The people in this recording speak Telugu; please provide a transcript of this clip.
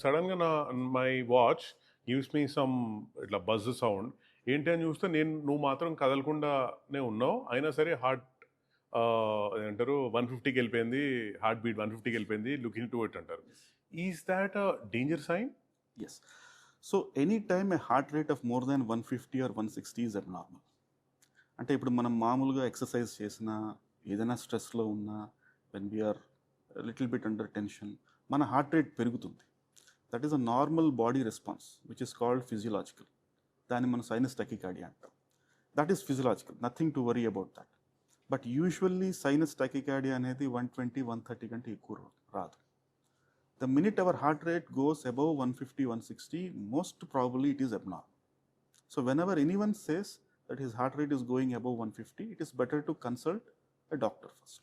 సడన్గా my watch gives me some ఇట్లా బజ్ సౌండ్. ఏంటి అని చూస్తే నువ్వు మాత్రం కదలకుండానే ఉన్నావు, అయినా సరే హార్ట్ ఏమంటారు 150కి వెళ్ళిపోయింది, హార్ట్ బీట్ 150కి వెళ్ళిపోయింది, లుకింగ్ టు ఇట్ అంటారు. Is that a danger sign? Yes. So anytime a heart rate of more than 150 or 160 is abnormal. అంటే ఇప్పుడు మనం మామూలుగా ఎక్సర్సైజ్ చేసినా, ఏదైనా స్ట్రెస్లో ఉన్నా, when we are little bit under tension, మన హార్ట్ రేట్ పెరుగుతుంది. That is a normal body response which is called physiological. దాన్ని మనం సైనస్ టకికార్డియా అంటాం. That is physiological, nothing to worry about that. But usually sinus tachycardia అనేది 120, 130 కంటే ఎక్కువ రాదు. The minute our heart rate goes above 150, 160, most probably it is abnormal. So whenever anyone says that his heart rate is going above 150, it is better to consult a doctor first.